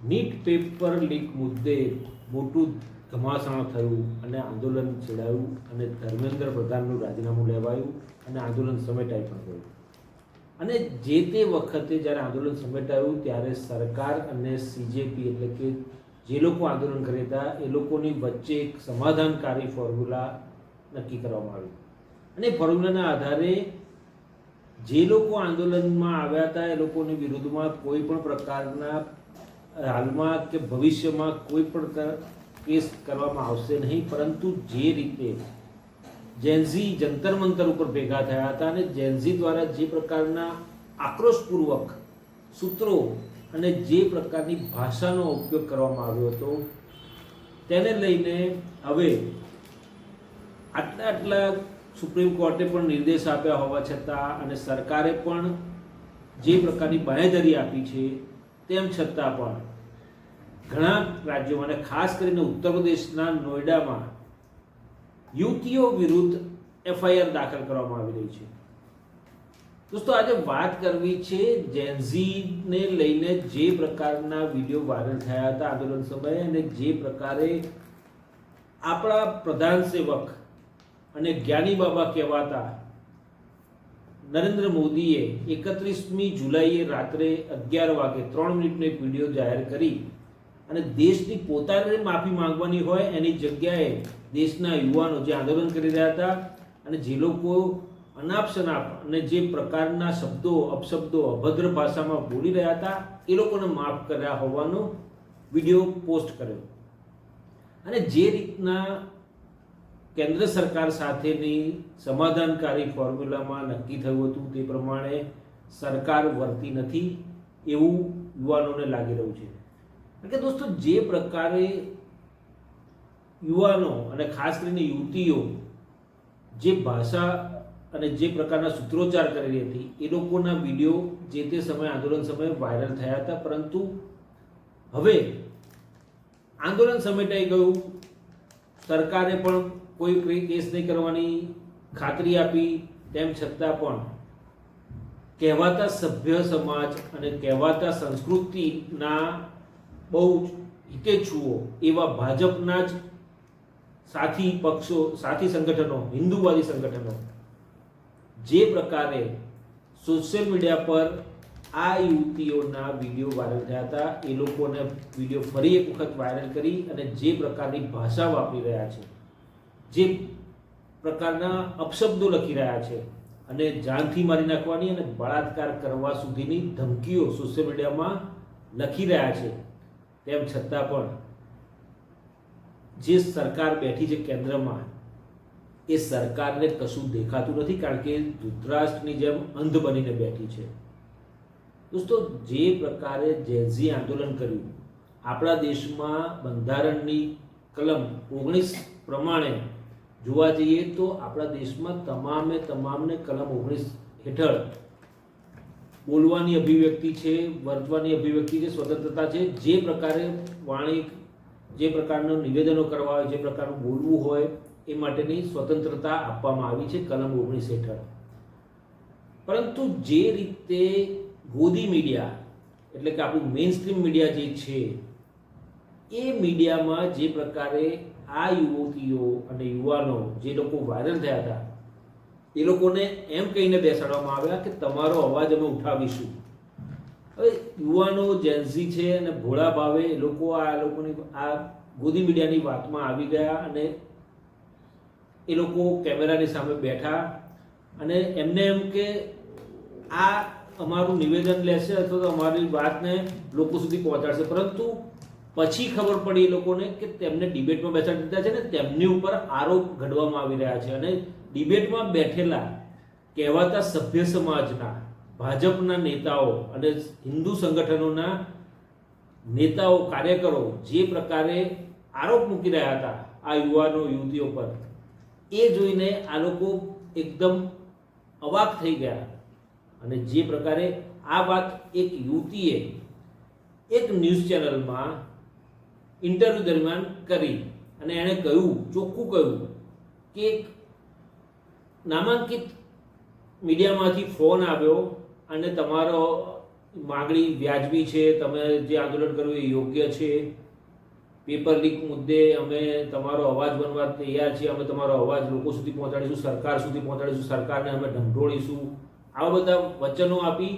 NEET paper leak મુદ્દે મોટું ઘમાસાણ થયું અને આંદોલન છેડાયું અને ધર્મેન્દ્ર પ્રધાનનું રાજીનામું લેવાયું અને આંદોલન સમેટાઈ પણ ગયું. અને જે તે વખતે જ્યારે આંદોલન સમેટાયું ત્યારે સરકાર અને સીજેપી એટલે કે જે લોકો આંદોલન કર્યા હતા એ લોકોની વચ્ચે એક સમાધાનકારી ફોર્મ્યુલા નક્કી કરવામાં આવ્યું અને ફોર્મ્યુલાના આધારે જે લોકો આંદોલનમાં આવ્યા હતા એ લોકોની વિરુદ્ધમાં કોઈ પણ પ્રકારના હાલમાં કે ભવિષ્યમાં કોઈ પણ કેસ કરવામાં આવશે નહીં, પરંતુ જે રીતે જેન્ઝી જંતર મંતર ઉપર ભેગા થયા હતા અને જેન્ઝી દ્વારા જે પ્રકારના આક્રોશપૂર્વક સૂત્રો અને જે પ્રકારની ભાષાનો ઉપયોગ કરવામાં આવ્યો હતો તેને લઈને હવે આટલા સુપ્રીમ કોર્ટે પણ નિર્દેશ આપ્યા હોવા છતાં અને સરકારે પણ જે પ્રકારની બાંહેધરી આપી છે તેમ છતાં પણ ઘણા રાજ્યોમાં અને ખાસ કરીને ઉત્તર પ્રદેશના નોઈડામાં યુવતીઓ વિરુદ્ધ એફઆઈઆર દાખલ કરવામાં આવી રહી છે. દોસ્તો, આજે વાત કરવી છે જેન્ઝીને લઈને જે પ્રકારના વિડીયો વાયરલ થયા હતા આંદોલન સમયે અને જે પ્રકારે આપણા પ્રધાન સેવક અને જ્ઞાની બાબા કહેવાતા નરેન્દ્ર મોદીએ 31મી જુલાઈએ રાત્રે 11 વાગે 3 મિનિટનો એક વિડીયો જાહેર કરી અને દેશની પોતાને માફી માંગવાની હોય એની જગ્યાએ દેશના યુવાનો જે આંદોલન કરી રહ્યા હતા અને જે લોકો અનાપ શનાપ અને જે પ્રકારના શબ્દો અપશબ્દો અભદ્ર ભાષામાં બોલી રહ્યા હતા એ લોકોને માફ કર્યા હોવાનો વિડીયો પોસ્ટ કર્યો. અને જે રીતના કેન્દ્ર સરકાર સાથેની સમાધાનકારી ફોર્મ્યુલામાં નક્કી થયું હતું તે પ્રમાણે સરકાર વર્તી નથી એવું યુવાનોને લાગી રહ્યું છે. કારણ કે દોસ્તો, જે પ્રકારે યુવાનો અને ખાસ કરીને યુવતીઓ જે ભાષા અને જે પ્રકારના સૂત્રોચ્ચાર કરી રહી હતી એ લોકોના વિડીયો જે તે સમયે આંદોલન સમયે વાયરલ થયા હતા, પરંતુ હવે આંદોલન સમેટાઈ ગયું. સરકારે પણ કોઈ કેસ નહીં કરવાની ખાતરી આપી, તેમ છતાં પણ કહેવાતા સભ્ય સમાજ અને કહેવાતા સંસ્કૃતિના બહુ હિતેચ્છુઓ એવા ભાજપના જ સાથી પક્ષો, સાથી સંગઠનો, હિન્દુવાદી સંગઠનો જે પ્રકારે સોશિયલ મીડિયા પર આ યુવતીઓના વિડીયો વાયરલ થયા હતા એ લોકોને વિડીયો ફરી એક વખત વાયરલ કરી અને જે પ્રકારની ભાષા વાપરી રહ્યા છે, જે પ્રકારના અપશબ્દો લખી રહ્યા છે અને જાનથી મારી નાખવાની અને બળાત્કાર કરવા સુધીની ધમકીઓ સોશિયલ મીડિયામાં લખી રહ્યા છે, તેમ છતાં પણ જે સરકાર બેઠી છે કેન્દ્રમાં એ સરકારને કશું દેખાતું નથી, કારણ કે ધૃતરાષ્ટ્રની જેમ અંધ બનીને બેઠી છે. દોસ્તો, જે પ્રકારે જેન્ઝી આંદોલન કર્યું, આપણા દેશમાં બંધારણની કલમ 19 પ્રમાણે જોવા જઈએ તો આપણા દેશમાં તમામને કલમ 19 હેઠળ બોલવાની અભિવ્યક્તિ છે, વર્તવાની અભિવ્યક્તિ છે, સ્વતંત્રતા છે. જે પ્રકારે વાણી, જે પ્રકારના નિવેદનો કરવા હોય, જે પ્રકારનું બોલવું હોય એ માટેની સ્વતંત્રતા આપવામાં આવી છે કલમ 19 હેઠળ. પરંતુ જે રીતે ગોદી મીડિયા એટલે કે આપણું મેઇન સ્ટ્રીમ મીડિયા જે છે એ મીડિયામાં જે પ્રકારે આ યુવતીઓ અને યુવાનો જે લોકો વાયરલ થયા હતા એ લોકોને એમ કહીને બેસાડવામાં આવ્યા કે તમારો અવાજ અમે ઉઠાવીશું. હવે યુવાનો જેન્ઝી છે અને ભોળા ભાવે એ લોકો લોકોની આ ગોદી મીડિયાની વાતમાં આવી ગયા અને એ લોકો કેમેરાની સામે બેઠા અને એમને એમ કે આ અમારું નિવેદન લેશે અથવા તો અમારી વાતને લોકો સુધી પહોંચાડશે, પરંતુ પછી ખબર પડી એ લોકોને કે તેમને ડિબેટમાં બેસાડી દીધા છે ને તેમની ઉપર આરોપ ઘડવામાં આવી રહ્યા છે. અને ડિબેટમાં બેઠેલા કહેવાતા સભ્ય સમાજના, ભાજપના નેતાઓ અને હિન્દુ સંગઠનોના નેતાઓ, કાર્યકરો જે પ્રકારે આરોપ મૂકી રહ્યા હતા આ યુવાનો યુવતીઓ પર, એ જોઈને આ લોકો એકદમ અવાક થઈ ગયા. અને જે પ્રકારે આ વાત એક યુવતીએ એક ન્યૂઝ ચેનલમાં ઇન્ટરવ્યૂ દરમિયાન કરી અને એણે કહ્યું, ચોખ્ખું કહ્યું કે એક નામાંકિત મીડિયામાંથી ફોન આવ્યો અને તમારો માગણી વ્યાજબી છે, તમે જે આંદોલન કર્યું એ યોગ્ય છે, પેપર લીક મુદ્દે અમે તમારો અવાજ બનવા તૈયાર છીએ, અમે તમારો અવાજ લોકો સુધી પહોંચાડીશું, સરકાર સુધી પહોંચાડીશું, સરકારને અમે ઢંઢોળીશું, આવા બધા વચનો આપી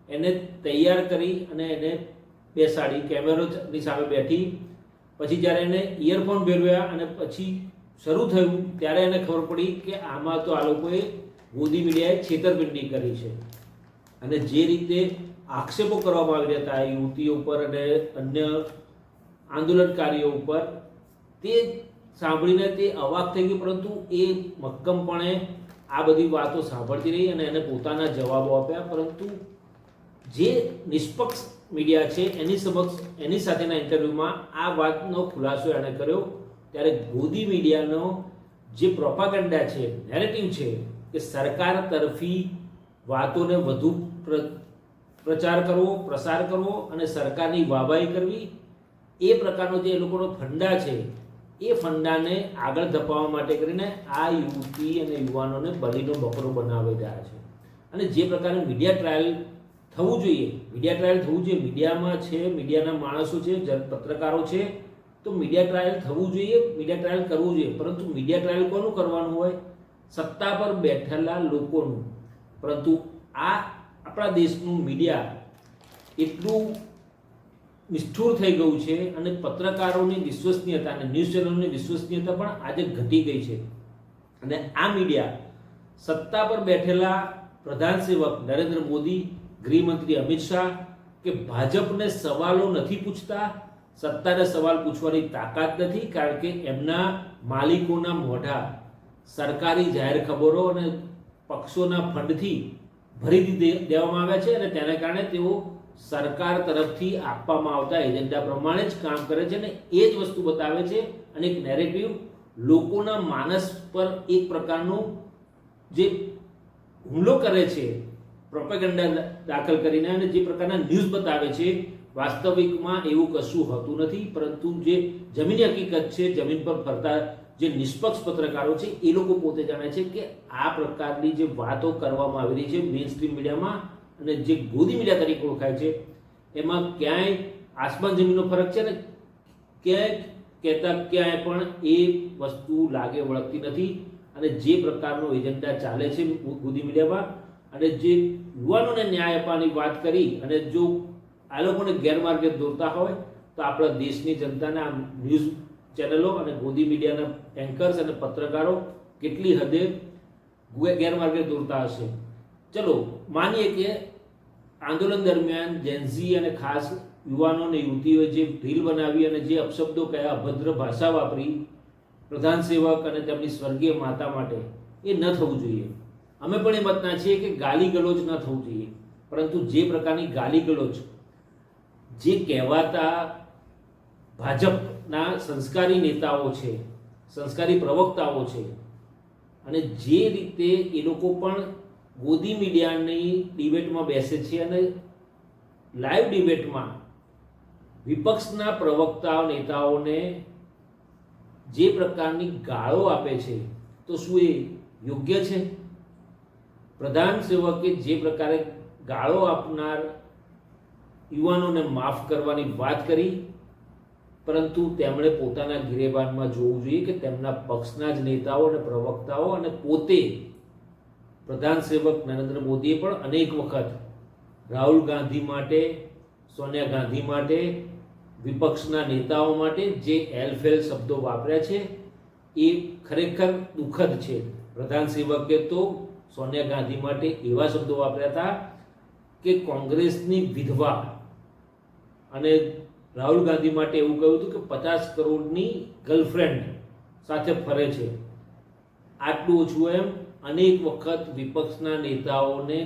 એને તૈયાર કરી અને એને બેસાડી, કેમેરાની સામે બેઠી. પછી જ્યારે એને ઇયરફોન ભેરવ્યા અને પછી શરૂ થયું ત્યારે એને ખબર પડી કે આમાં તો આ લોકોએ મોદી મીડિયાએ છેતરપિંડી કરી છે. અને જે રીતે આક્ષેપો કરવામાં આવી રહ્યા હતા યુવતીઓ ઉપર અને અન્ય આંદોલનકારીઓ ઉપર, તે સાંભળીને તે અવાક થઈ ગયું. પરંતુ એ મક્કમપણે આ બધી વાતો સાંભળતી રહી અને એને પોતાના જવાબો આપ્યા. પરંતુ જે નિષ્પક્ષ મીડિયા છે એની સમક્ષ એની સાથેના ઇન્ટરવ્યૂમાં આ વાતનો ખુલાસો એણે કર્યો. ત્યારે મોદી મીડિયાનો જે પ્રોપાગેન્ડા છે, નેરેટિવ છે કે સરકાર તરફી વાતોને વધુ પ્રચાર કરવો, પ્રસાર કરવો અને સરકારની વાહવાહી કરવી, એ પ્રકારનો જે એ લોકોનો ફંડા છે એ ફંડાને આગળ ધપાવવા માટે કરીને આ યુવતી અને યુવાનોને બલીનો બકરો બનાવી રહ્યા છે. અને જે પ્રકારે મીડિયા ટ્રાયલ થવું જોઈએ, મીડિયામાં છે, મીડિયાના માણસો છે, પત્રકારો છે, તો મીડિયા ટ્રાયલ થવું જોઈએ, મીડિયા ટ્રાયલ કરવું જોઈએ. પરંતુ મીડિયા ટ્રાયલ કોનું કરવાનું હોય? સત્તા પર બેઠેલા લોકોનું. પરંતુ આ આપણા દેશનું મીડિયા એટલું નિષ્ઠુર થઈ ગયું છે અને પત્રકારોની વિશ્વસનીયતા અને ન્યૂઝ ચેનલોની વિશ્વસનીયતા પણ આજે ઘટી ગઈ છે. અને આ મીડિયા સત્તા પર બેઠેલા પ્રધાન સેવક નરેન્દ્ર મોદી, ગૃહમંત્રી અમિત શાહ કે ભાજપને સવાલો નથી પૂછતા, સત્તાને સવાલ પૂછવાની તાકાત નથી, કારણ કે એમના માલિકોના મોઢા સરકારી જાહેર ખબરો અને પક્ષોના ફંડથી ભરી દેવામાં આવ્યા છે. અને તેના કારણે તેઓ સરકાર તરફથી આપવામાં આવતા એજન્ડા પ્રમાણે જ કામ કરે છે અને એ જ વસ્તુ બતાવે છે. અને એક નેરેટિવ લોકોના માનસ પર એક પ્રકારનું જે હુમલો કરે છે પ્રોપેગેન્ડા દાખલ કરીને, અને જે પ્રકારના ન્યૂઝ બતાવે છે, વાસ્તવિકમાં એવું કશું હોતું નથી. પરંતુ જે જમીની હકીકત છે, જમીન પર ફરતા જે નિષ્પક્ષ પત્રકારો છે એ લોકો પોતે જાણે છે કે આ પ્રકારની જે વાતો કરવામાં આવી રહી છે મેઇન સ્ટ્રીમ મીડિયામાં અને જે ગોદી મીડિયા તરીકે ઓળખાય છે એમાં ક્યાંય આસમાન જમીનનો ફરક છે ને ક્યાંય પણ એ વસ્તુ લાગે વળગતી નથી. અને જે પ્રકારનો એજન્ડા ચાલે છે ગોદી મીડિયામાં, અને જે યુવાનોને ન્યાય આપવાની વાત કરી અને જો આ લોકોને ગેરમાર્ગે દોરતા હોય તો આપણા દેશની જનતાના ન્યૂઝ ચેનલો અને ગોદી મીડિયાના એન્કર્સ અને પત્રકારો કેટલી હદે ગેરમાર્ગે દોરતા હશે. ચલો માનીએ કે આંદોલન દરમિયાન જેન્ઝી અને ખાસ યુવાનો અને યુવતીઓએ જે રીલ બનાવી અને જે અપશબ્દો કયા, અભદ્ર ભાષા વાપરી પ્રધાન સેવક અને તેમની સ્વર્ગીય માતા માટે, એ ન થવું જોઈએ. અમે પણ એ મતના છીએ કે ગાલી ગલોચ ન થવું જોઈએ. પરંતુ જે પ્રકારની ગાલી ગલોચ જે કહેવાતા ભાજપના સંસ્કારી નેતાઓ છે, સંસ્કારી પ્રવક્તાઓ છે, અને જે રીતે એ લોકો પણ ગોદી મીડિયાની ડિબેટમાં બેસે છે અને લાઈવ ડિબેટમાં વિપક્ષના પ્રવક્તા નેતાઓને જે પ્રકારની ગાળો આપે છે, તો શું એ યોગ્ય છે? પ્રધાન સેવકે જે પ્રકારે ગાળો આપનાર યુવાનોને માફ કરવાની વાત કરી, પરંતુ તેમણે પોતાના ગિરેબાનમાં જોવું જોઈએ કે તેમના પક્ષના જ નેતાઓ અને પ્રવક્તાઓ અને પોતે પ્રધાન સેવક નરેન્દ્ર મોદીએ પણ અનેક વખત રાહુલ ગાંધી માટે, સોનિયા ગાંધી માટે, વિપક્ષના નેતાઓ માટે જે એલફેલ શબ્દો વાપર્યા છે એ ખરેખર દુઃખદ છે. પ્રધાન સેવકે તો સોનિયા ગાંધી માટે એવા શબ્દો વાપર્યા હતા કે કોંગ્રેસની વિધવા, અને રાહુલ ગાંધી માટે એવું કહ્યું હતું કે 50 કરોડની ગર્લફ્રેન્ડ સાથે ફરે છે. આટલું ઓછું એમ અનેક વખત વિપક્ષના નેતાઓને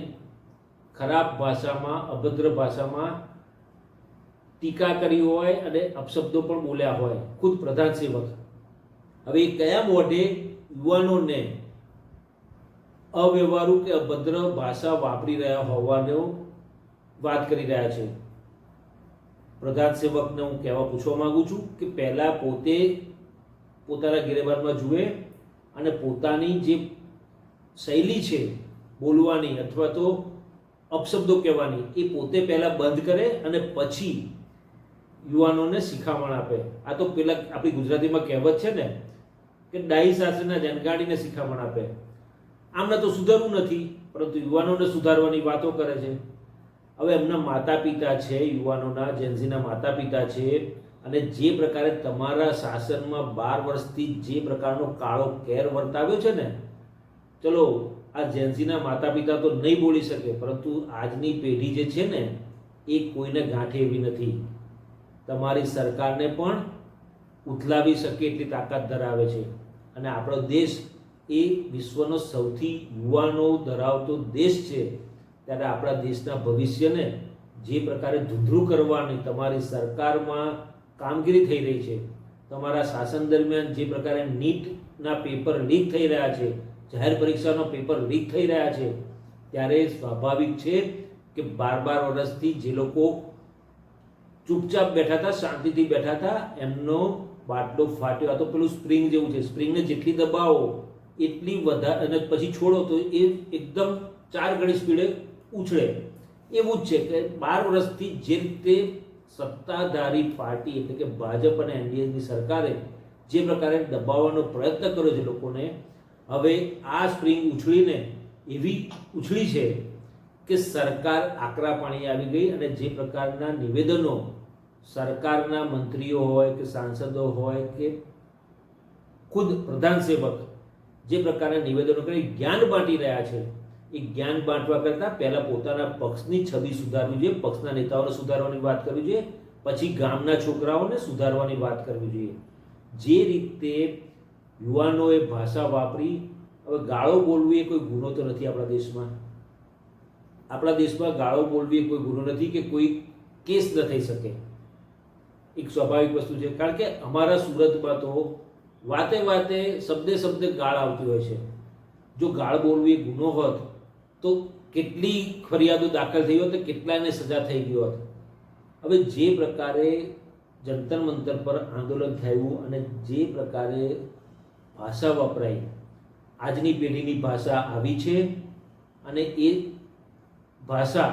ખરાબ ભાષામાં, અભદ્ર ભાષામાં ટીકા કરી હોય અને અપશબ્દો પણ બોલ્યા હોય ખુદ પ્રધાન સેવક. હવે કયા મોઢે યુવાનોને અવ્યવહારુ કે અભદ્ર ભાષા વાપરી રહ્યા હોવાનો વાત કરી રહ્યા છે? પ્રધાન સેવકને હું પૂછવા માંગુ છું કે પહેલા પોતે પોતાના ગિરેબાનમાં જુએ અને પોતાની જે શૈલી છે બોલવાની અથવા તો અપશબ્દો કહેવાની એ પોતે પહેલાં બંધ કરે અને પછી યુવાનોને શિખામણ આપે. આ તો પેલા આપણી ગુજરાતીમાં કહેવત છે ને કે ડાહી સાસરીના જનગાડીને શિખામણ આપે. આમને તો સુધારવું નથી, પરંતુ યુવાનોને સુધારવાની વાતો કરે છે. હવે એમના માતા પિતા છે, યુવાનોના જેન્ઝીના માતા પિતા છે, અને જે પ્રકારે તમારા શાસનમાં 12 વર્ષથી જે પ્રકારનો કાળો કેર વર્તાવ્યો છે ને, ચલો આ જેન્ઝીના માતા પિતા તો નહીં બોલી શકે, પરંતુ આજની પેઢી જે છે ને એ કોઈને ગાંઠે એવી નથી. તમારી સરકારને પણ ઉથલાવી શકે એટલી તાકાત ધરાવે છે. અને આપણો દેશ એ વિશ્વનો સૌથી યુવાનો ધરાવતો દેશ છે. ત્યારે આપણા દેશના ભવિષ્યને જે પ્રકારે ધૂંધળું કરવાની તમારી સરકારમાં કામગીરી થઈ રહી છે, તમારા શાસન દરમિયાન જે પ્રકારે નીટના પેપર લીક થઈ રહ્યા છે, જાહેર પરીક્ષાનો પેપર લીક થઈ રહ્યા છે, ત્યારે સ્વાભાવિક છે કે 12 વર્ષથી જે લોકો ચૂપચાપ બેઠા હતા, શાંતિથી બેઠા હતા, એમનો બાટલો ફાટ્યો. આ તો પેલું સ્પ્રિંગ જેવું છે, સ્પ્રિંગને જેટલી દબાવો એટલી વધારે અને પછી છોડો તો એ એકદમ 4 ગણી સ્પીડે ઉછળે. એવું જ છે કે 12 વર્ષથી જે રીતે સત્તાધારી પાર્ટી એટલે કે ભાજપ અને એનડીએની સરકારે જે પ્રકારે દબાવવાનો પ્રયત્ન કર્યો છે લોકોને, હવે આ સ્પ્રિંગ ઉછળીને એવી ઉછળી છે કે સરકાર આકરા પાણી આવી ગઈ. અને જે પ્રકારના નિવેદનો સરકારના મંત્રીઓ હોય કે સાંસદો હોય કે ખુદ પ્રધાન સેવક જે પ્રકારના નિવેદનો કરી જ્ઞાન બાંટી રહ્યા છે, એ જ્ઞાન બાંટવા કરતાં પહેલાં પોતાના પક્ષની છબી સુધારવી જોઈએ, પક્ષના નેતાઓને સુધારવાની વાત કરવી જોઈએ, પછી ગામના છોકરાઓને સુધારવાની વાત કરવી જોઈએ. જે રીતે યુવાનોએ ભાષા વાપરી, હવે ગાળો બોલવી એ કોઈ ગુનો તો નથી આપણા દેશમાં. આપણા દેશમાં ગાળો બોલવી એ કોઈ ગુનો નથી કે કોઈ કેસ ન થઈ શકે. એક સ્વાભાવિક વસ્તુ છે, કારણ કે અમારા સુરતમાં તો વાતે વાતે શબ્દે શબ્દે ગાળ આવતી હોય છે. જો ગાળ બોલવી એ ગુનો હોત તો કેટલી ફરિયાદો દાખલ થઈ હોત, કેટલાને સજા થઈ ગઈ હોત. હવે જે પ્રકારે જંતર મંતર પર આંદોલન થયું અને જે પ્રકારે ભાષા વપરાઈ, આજની પેઢીની ભાષા આવી છે અને એ ભાષા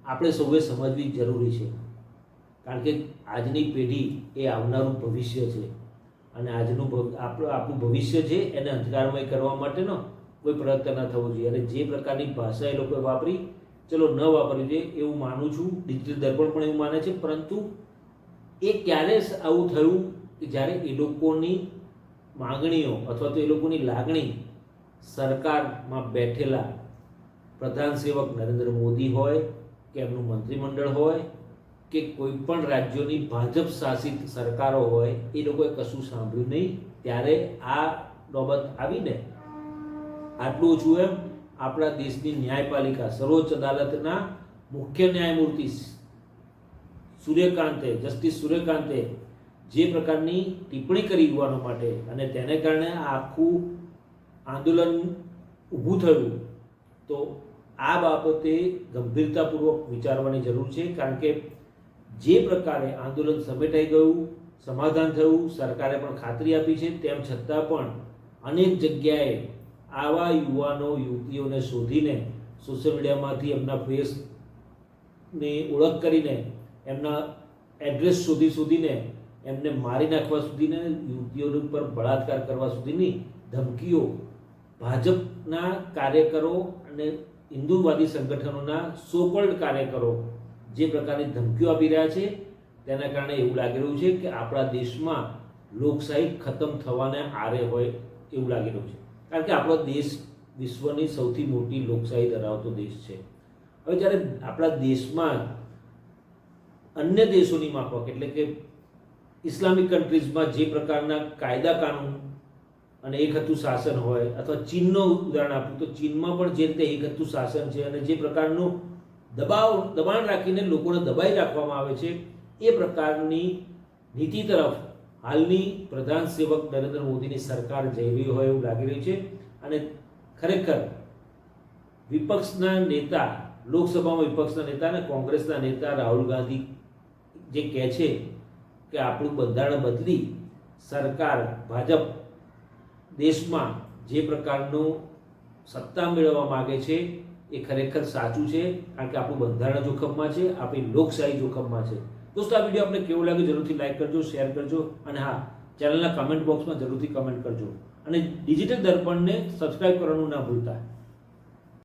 આપણે સૌએ સમજવી જરૂરી છે. કારણ કે આજની પેઢી એ આવનારું ભવિષ્ય છે અને આપણું ભવિષ્ય છે એને અંધકારમય કરવા માટેનો કોઈ પ્રયત્ન ન થવો જોઈએ. અને જે પ્રકારની ભાષા એ લોકોએ વાપરી, ચલો ન વાપરવી જોઈએ એવું માનું છું. ડિજિટલ દર્પણ પણ એવું માને છે, પરંતુ એ ક્યારે આવું થયું કે જ્યારે એ લોકોની માગણીઓ અથવા તો એ લોકોની લાગણી સરકારમાં બેઠેલા પ્રધાન સેવક નરેન્દ્ર મોદી હોય કે એમનું મંત્રીમંડળ હોય કે કોઈ પણ રાજ્યોની ભાજપ શાસિત સરકારો હોય, એ લોકોએ કશું સાંભળ્યું નહીં. ત્યારે આ નોબત આવીને આટલું ઓછું એમ આપણા દેશની ન્યાયપાલિકા સર્વોચ્ચ અદાલતના મુખ્ય ન્યાયમૂર્તિ જસ્ટિસ સૂર્યકાંતે જે પ્રકારની ટિપ્પણી કરી યુવાનો માટે અને તેને કારણે આખું આંદોલન ઊભું થયું, તો આ બાબતે ગંભીરતાપૂર્વક વિચારવાની જરૂર છે. કારણ કે જે પ્રકારે આંદોલન સમેટાઈ ગયું, સમાધાન થયું, સરકારે પણ ખાતરી આપી છે, તેમ છતાં પણ અનેક જગ્યાએ આવા યુવાનો યુવતીઓને શોધીને સોશિયલ મીડિયામાંથી એમના ફેસની ઓળખ કરીને, એમના એડ્રેસ શોધીને એમને મારી નાખવા સુધીને, યુવતીઓ પર બળાત્કાર કરવા સુધીની ધમકીઓ ભાજપના કાર્યકરો અને હિન્દુવાદી સંગઠનોના સોકોલ્ડ કાર્યકરો જે પ્રકારની ધમકીઓ આપી રહ્યા છે, તેના કારણે એવું લાગી રહ્યું છે કે આપણા દેશમાં લોકશાહી ખતમ થવાને આરે હોય એવું લાગી રહ્યું છે. કારણ કે આપણો દેશ વિશ્વની સૌથી મોટી લોકશાહી ધરાવતો દેશ છે. હવે જ્યારે આપણા દેશમાં અન્ય દેશોની માફક એટલે કે ઇસ્લામિક કન્ટ્રીઝમાં જે પ્રકારના કાયદા કાનૂન અને એકહત્તુ શાસન હોય, અથવા ચીનનું ઉદાહરણ આપું તો ચીનમાં પણ જે રીતે એકહત્તુ શાસન છે અને જે પ્રકારનું દબાણ રાખીને લોકોને દબાઈ રાખવામાં આવે છે, એ પ્રકારની નીતિ તરફ હાલની પ્રધાન સેવક નરેન્દ્ર મોદીની સરકાર જઈ રહી હોય એવું લાગી રહ્યું છે. અને ખરેખર વિપક્ષના નેતા, લોકસભામાં વિપક્ષના નેતા અને કોંગ્રેસના નેતા રાહુલ ગાંધી જે કહે છે કે આપણું બંધારણ બદલી સરકાર ભાજપ દેશમાં જે પ્રકારનું સત્તા મેળવવા માગે છે, એ ખરેખર સાચું છે, કારણ કે આપણું બંધારણ જોખમમાં છે, આપણી લોકશાહી જોખમમાં છે. દોસ્તો, આ વિડીયો આપણે કેવો લાગે જરૂરથી લાઈક કરજો, શેર કરજો, અને હા, ચેનલના કમેન્ટ બોક્સમાં જરૂરથી કમેન્ટ કરજો, અને ડિજિટલ દર્પણને સબસ્ક્રાઇબ કરવાનું ના ભૂલતા.